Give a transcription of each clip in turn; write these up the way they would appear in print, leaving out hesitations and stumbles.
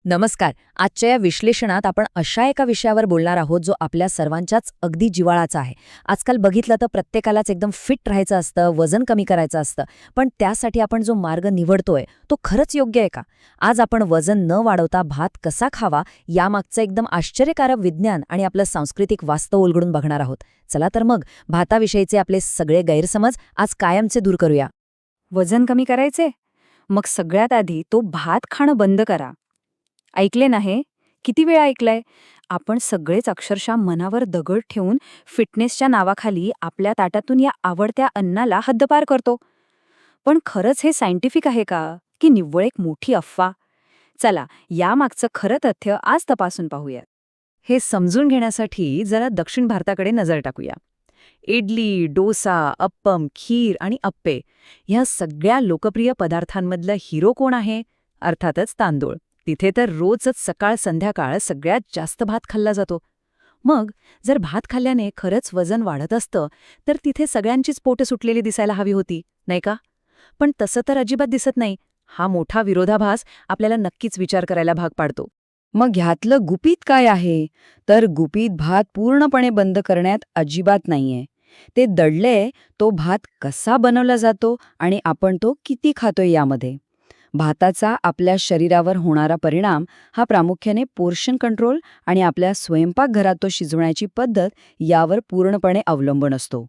नमस्कार. आजच्या या विश्लेषणात आपण अशा एका विषयावर बोलणार आहोत जो आपल्या सर्वांच्याच अगदी जिव्हाळाचा आहे. आजकाल बघितलं तर प्रत्येकालाच एकदम फिट राहायचं असतं, वजन कमी करायचं असतं, पण त्यासाठी आपण जो मार्ग निवडतोय तो खरंच योग्य आहे का? आज आपण वजन न वाढवता भात कसा खावा यामागचं एकदम आश्चर्यकारक विज्ञान आणि आपलं सांस्कृतिक वास्तव उलगडून बघणार आहोत. चला तर मग भाताविषयीचे आपले सगळे गैरसमज आज कायमचे दूर करूया. वजन कमी करायचे? मग सगळ्यात आधी तो भात खाणं बंद करा. ऐकले ना हे? किती वेळा ऐकलंय? आपण सगळेच अक्षरशः मनावर दगड ठेवून फिटनेसच्या नावाखाली आपल्या ताटातून या आवडत्या अन्नाला हद्दपार करतो. पण खरंच हे सायंटिफिक आहे का? की निव्वळ एक मोठी अफवा? चला, यामागचं खरं तथ्य आज तपासून पाहूया. हे समजून घेण्यासाठी जरा दक्षिण भारताकडे नजर टाकूया. इडली, डोसा, अप्पम, खीर आणि अप्पे ह्या सगळ्या लोकप्रिय पदार्थांमधलं हिरो कोण आहे? अर्थातच तांदूळ. तिथे तर रोजच सकाळ संध्याकाळ सगळ्यात जास्त भात खाल्ला जातो. मग जर भात खाल्ल्याने खरंच वजन वाढत असतं तर तिथे सगळ्यांचीच पोटं सुटलेली दिसायला हवी होती, नाही का? पण तसं तर अजिबात दिसत नाही. हा मोठा विरोधाभास आपल्याला नक्कीच विचार करायला भाग पाडतो. मग ह्यातलं गुपित काय आहे? तर गुपित भात पूर्णपणे बंद करण्यात अजिबात नाहीये. ते दडलंय तो भात कसा बनवला जातो आणि आपण तो किती खातोय यामध्ये. भाताचा आपल्या शरीरावर होणारा परिणाम हा प्रामुख्याने पोर्शन कंट्रोल आणि आपल्या स्वयंपाकघरात तो शिजवण्याची पद्धत यावर पूर्णपणे अवलंबून असतो.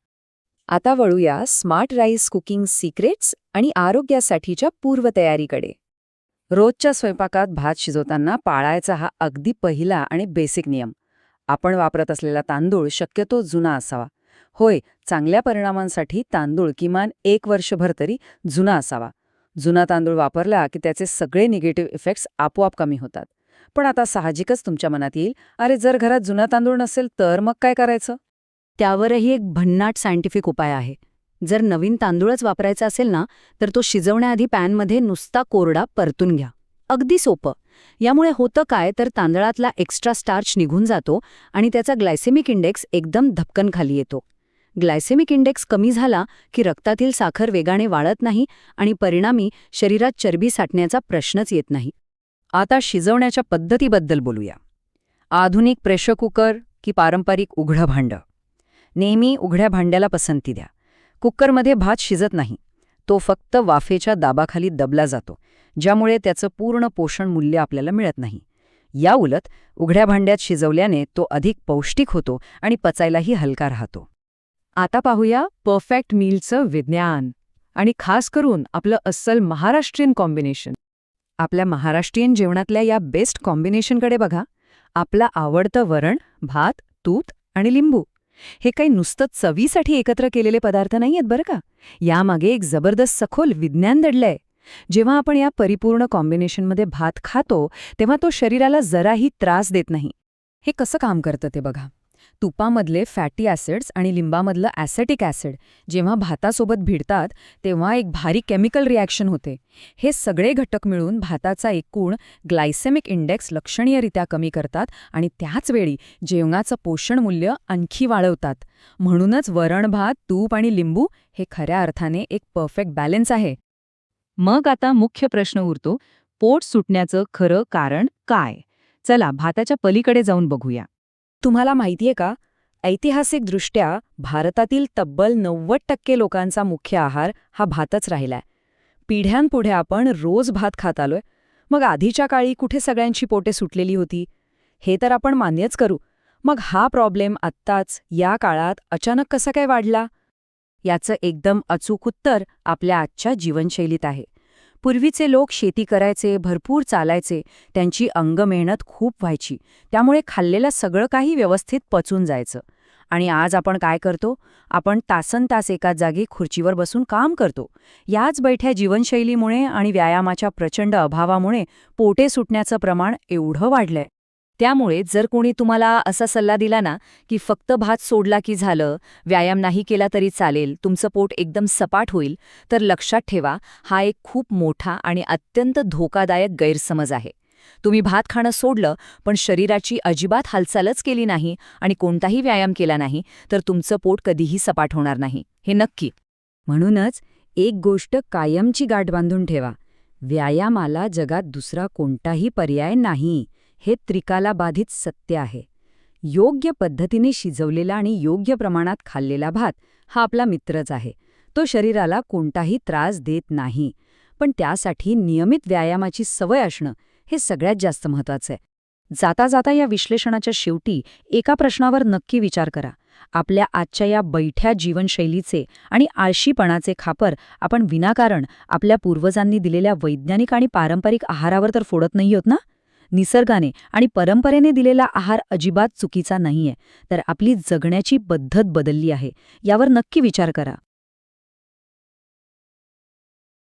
आता वळूया स्मार्ट राईस कुकिंग सिक्रेट्स आणि आरोग्यासाठीच्या पूर्वतयारीकडे. रोजच्या स्वयंपाकात भात शिजवताना पाळायचा हा अगदी पहिला आणि बेसिक नियम. आपण वापरत असलेला तांदूळ शक्यतो जुना असावा. होय, चांगल्या परिणामांसाठी तांदूळ किमान 1 वर्षभर तरी जुना असावा. जुना तांदूळ वापरला की त्याचे सगळे निगेटिव्ह इफेक्ट्स आपोआप कमी होतात. पण आता साहजिकच तुमच्या मनात येईल, अरे जर घरात जुना तांदूळ नसेल तर मग काय करायचं? त्यावरही एक भन्नाट सायंटिफिक उपाय आहे. जर नवीन तांदूळच वापरायचा असेल ना, तर तो शिजवण्याआधी पॅनमध्ये नुसता कोरडा परतून घ्या. अगदी सोपं. यामुळे होतं काय तर तांदळातला एक्स्ट्रा स्टार्च निघून जातो आणि त्याचा ग्लायसेमिक इंडेक्स एकदम धपकन खाली येतो. ग्लायसेमिक इंडेक्स कमी झाला की रक्तातील साखर वेगाने वाढत नाही आणि परिणामी शरीरात चरबी साठण्याचा प्रश्नच येत नाही. आता शिजवण्याच्या पद्धतीबद्दल बोलूया. आधुनिक प्रेशर कुकर की पारंपरिक उघडं भांडं? नेहमी उघड्या भांड्याला पसंती द्या. कुकरमध्ये भात शिजत नाही. तो फक्त वाफेच्या दाबाखाली दबला जातो, ज्यामुळे त्याचं पूर्ण पोषण मूल्य आपल्याला मिळत नाही. याउलट उघड्या भांड्यात शिजवल्याने तो अधिक पौष्टिक होतो आणि पचायलाही हलका राहतो. आता पाहूया परफेक्ट मीलचं विज्ञान आणि खास करून आपलं अस्सल महाराष्ट्रीयन कॉम्बिनेशन. आपल्या महाराष्ट्रीयन जेवणातल्या या बेस्ट कॉम्बिनेशनकडे बघा. आपलं आवडतं वरण, भात, तूप आणि लिंबू हे काही नुसतं चवीसाठी एकत्र केलेले पदार्थ नाहीयेत बरं का. यामागे एक जबरदस्त सखोल विज्ञान दडलंय. जेव्हा आपण या परिपूर्ण कॉम्बिनेशनमध्ये भात खातो तेव्हा तो शरीराला जराही त्रास देत नाही. हे कसं काम करतं ते बघा. तुपामधले फॅटी ॲसिड्स आणि लिंबामधलं ॲसेटिक ॲसिड जेव्हा भातासोबत भिडतात तेव्हा एक भारी केमिकल रिॲक्शन होते. हे सगळे घटक मिळून भाताचा एकूण ग्लायसेमिक इंडेक्स लक्षणीयरित्या कमी करतात आणि त्याचवेळी जेवणाचं पोषण मूल्य आणखी वाढवतात. म्हणूनच वरण, भात, तूप आणि लिंबू हे खऱ्या अर्थाने एक परफेक्ट बॅलन्स आहे. मग आता मुख्य प्रश्न उरतो, पोट सुटण्याचं खरं कारण काय? चला भाताच्या पलीकडे जाऊन बघूया. तुम्हाला माहितीये का, ऐतिहासिकदृष्ट्या भारतातील तब्बल 90% लोकांचा मुख्य आहार हा भातच राहिलाय. पिढ्यानपुढे आपण रोज भात खात आलोय. मग आधीच्या काळी कुठे सगळ्यांची पोटे सुटलेली होती? हे तर आपण मान्यच करू. मग हा प्रॉब्लेम आत्ताच या काळात अचानक कसा काय वाढला? याचं एकदम अचूक उत्तर आपल्या आजच्या जीवनशैलीत आहे. पूर्वीचे लोक शेती करायचे, भरपूर चालायचे, त्यांची अंगमेहनत खूप व्हायची, त्यामुळे खाल्लेलं सगळं काही व्यवस्थित पचून जायचं. आणि आज आपण काय करतो? आपण तासनतास एकाच जागी खुर्चीवर बसून काम करतो. याच बैठ्या जीवनशैलीमुळे आणि व्यायामाच्या प्रचंड अभावामुळे पोटे सुटण्याचं प्रमाण एवढं वाढलंय. त्यामुळे जर कोणी तुम्हाला असा सल्ला दिला ना की फक्त भात सोडला की झालं, व्यायाम नाही केला तरी चालेल, तुमचं पोट एकदम सपाट होईल, तर लक्षात ठेवा, हा एक खूप मोठा आणि अत्यंत धोकादायक गैरसमज आहे. तुम्ही भात खाणं सोडलं पण शरीराची अजिबात हालचालच केली नाही आणि कोणताही व्यायाम केला नाही तर तुमचं पोट कधीही सपाट होणार नाही, हे नक्की. म्हणूनच एक गोष्ट कायमची गाठ बांधून ठेवा. व्यायामाला जगात दुसरा कोणताही पर्याय नाही, हे त्रिकालाबाधित सत्य आहे. योग्य पद्धतीने शिजवलेला आणि योग्य प्रमाणात खाल्लेला भात हा आपला मित्रच आहे. तो शरीराला कोणताही त्रास देत नाही. पण त्यासाठी नियमित व्यायामाची सवय असणं हे सगळ्यात जास्त महत्त्वाचं आहे. जाता जाता या विश्लेषणाच्या शेवटी एका प्रश्नावर नक्की विचार करा. आपल्या आजच्या या बैठ्या जीवनशैलीचे आणि आळशीपणाचे खापर आपण विनाकारण आपल्या पूर्वजांनी दिलेल्या वैज्ञानिक आणि पारंपरिक आहारावर तर फोडत नाही आहोत ना? निसर्गाने आणि परंपरेने दिलेला आहार अजिबात चुकीचा नाहीये, तर आपली जगण्याची पद्धत बदलली आहे यावर नक्की विचार करा.